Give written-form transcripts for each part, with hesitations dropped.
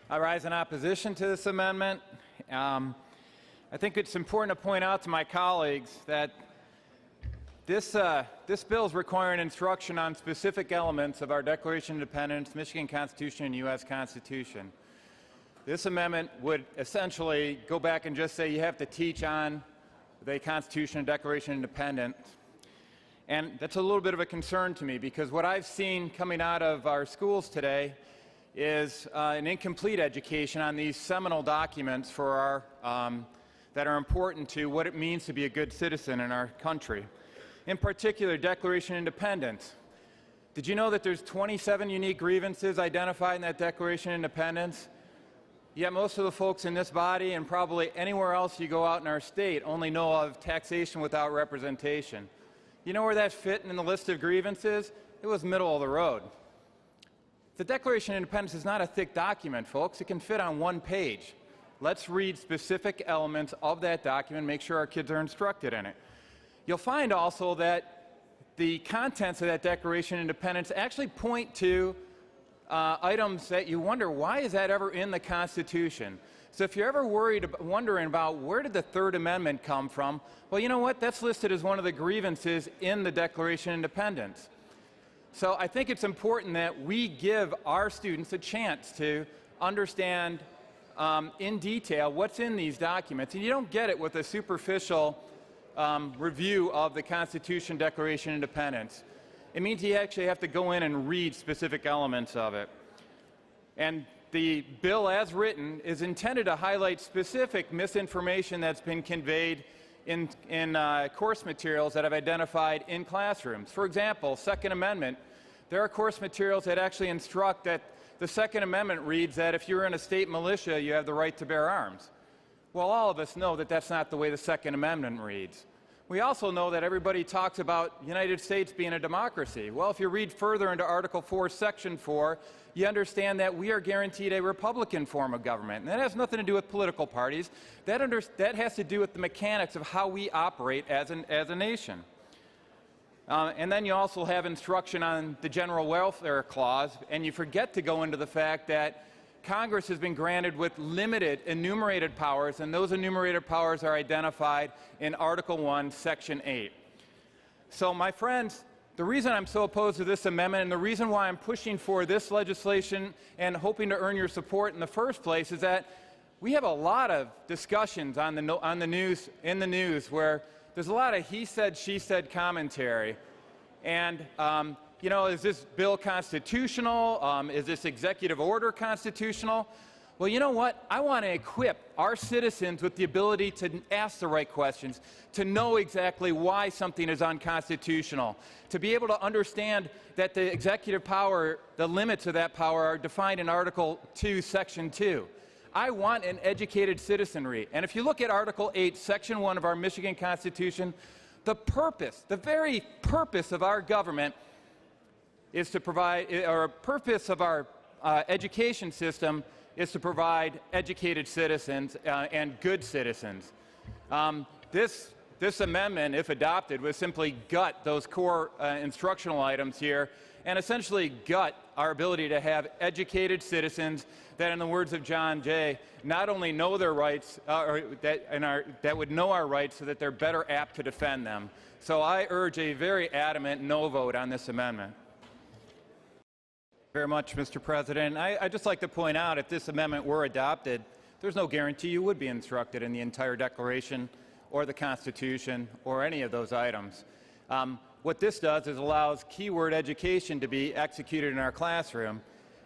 I rise in opposition to this amendment. I think it's important to point out to my colleagues that this bill is requiring instruction on specific elements of our Declaration of Independence, Michigan Constitution, and U.S. Constitution. This amendment would essentially go back and just say you have to teach on the Constitution and Declaration of Independence. And that's a little bit of a concern to me because what I've seen coming out of our schools today is an incomplete education on these seminal documents for our, that are important to what it means to be a good citizen in our country. In particular, Declaration of Independence. Did you know that there's 27 unique grievances identified in that Declaration of Independence? Yet most of the folks in this body and probably anywhere else you go out in our state only know of taxation without representation. You know where that fit in the list of grievances? It was middle of the road. The Declaration of Independence is not a thick document, folks. It can fit on one page. Let's read specific elements of that document and make sure our kids are instructed in it. You'll find also that the contents of that Declaration of Independence actually point to items that you wonder, why is that ever in the Constitution? So if you're ever wondering about where did the Third Amendment come from, well, you know what? That's listed as one of the grievances in the Declaration of Independence. So I think it's important that we give our students a chance to understand in detail what's in these documents. And you don't get it with a superficial review of the Constitution, Declaration of Independence. It means you actually have to go in and read specific elements of it. And the bill as written is intended to highlight specific misinformation that's been conveyed in course materials that I've identified in classrooms. For example, Second Amendment, there are course materials that actually instruct that the Second Amendment reads that if you're in a state militia, you have the right to bear arms. Well, all of us know that that's not the way the Second Amendment reads. We also know that everybody talks about the United States being a democracy. Well, if you read further into Article 4, Section 4, you understand that we are guaranteed a Republican form of government. And that has nothing to do with political parties. That has to do with the mechanics of how we operate as a nation. And then you also have instruction on the General Welfare Clause, and you forget to go into the fact that Congress has been granted with limited enumerated powers, and those enumerated powers are identified in Article 1, Section 8. So, my friends, the reason I'm so opposed to this amendment and the reason why I'm pushing for this legislation and hoping to earn your support in the first place is that we have a lot of discussions in the news where there's a lot of he said, she said commentary. And you know, is this bill constitutional? Is this executive order constitutional? Well, you know what? I want to equip our citizens with the ability to ask the right questions, to know exactly why something is unconstitutional, to be able to understand that the executive power, the limits of that power are defined in Article 2, Section 2. I want an educated citizenry. And if you look at Article 8, Section 1 of our Michigan Constitution, the very purpose of our government is to provide, or purpose of our education system is to provide educated citizens and good citizens. This amendment, if adopted, would simply gut those core instructional items here and essentially gut our ability to have educated citizens that, in the words of John Jay, not only know their rights, that would know our rights so that they're better apt to defend them. So I urge a very adamant no vote on this amendment. Very much, Mr. President. I'd just like to point out, if this amendment were adopted, there's no guarantee you would be instructed in the entire Declaration or the Constitution or any of those items. What this does is allows keyword education to be executed in our classroom,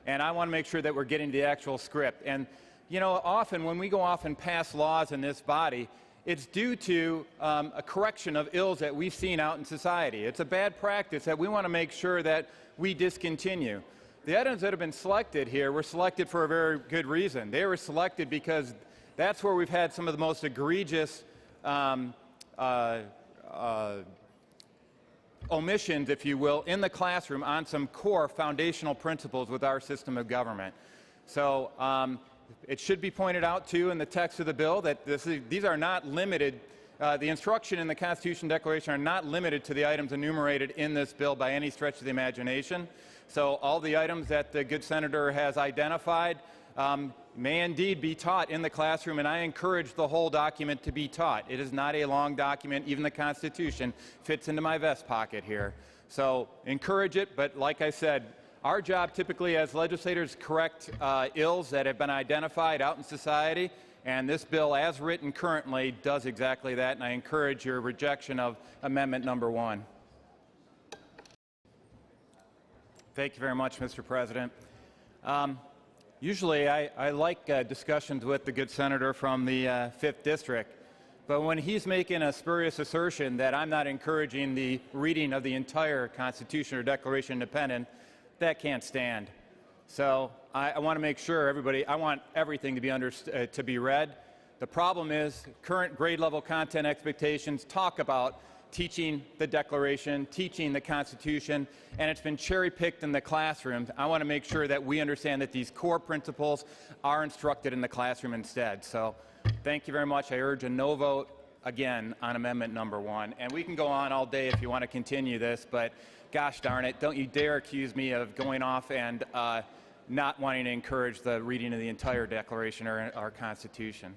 and I want to make sure that we're getting the actual script. And, you know, often when we go off and pass laws in this body, it's due to a correction of ills that we've seen out in society. It's a bad practice that we want to make sure that we discontinue. The items that have been selected here were selected for a very good reason. They were selected because that's where we've had some of the most egregious omissions, if you will, in the classroom on some core foundational principles with our system of government. So it should be pointed out, too, in the text of the bill that these are not limited. The instruction in the Constitution Declaration are not limited to the items enumerated in this bill by any stretch of the imagination. So all the items that the good senator has identified may indeed be taught in the classroom, and I encourage the whole document to be taught. It is not a long document. Even the Constitution fits into my vest pocket here. So encourage it, but like I said, our job typically as legislators is correct ills that have been identified out in society, and this bill as written currently does exactly that, and I encourage your rejection of Amendment number 1. Thank you very much, Mr. President. Usually I like discussions with the good senator from the 5th District, but when he's making a spurious assertion that I'm not encouraging the reading of the entire Constitution or Declaration of Independence, that can't stand. So I want to make sure I want everything to be read. The problem is current grade level content expectations talk about teaching the Declaration, teaching the Constitution, and it's been cherry-picked in the classrooms. I want to make sure that we understand that these core principles are instructed in the classroom instead. So thank you very much. I urge a no vote again on Amendment number 1. And we can go on all day if you want to continue this, but gosh darn it, don't you dare accuse me of going off and not wanting to encourage the reading of the entire Declaration or our Constitution.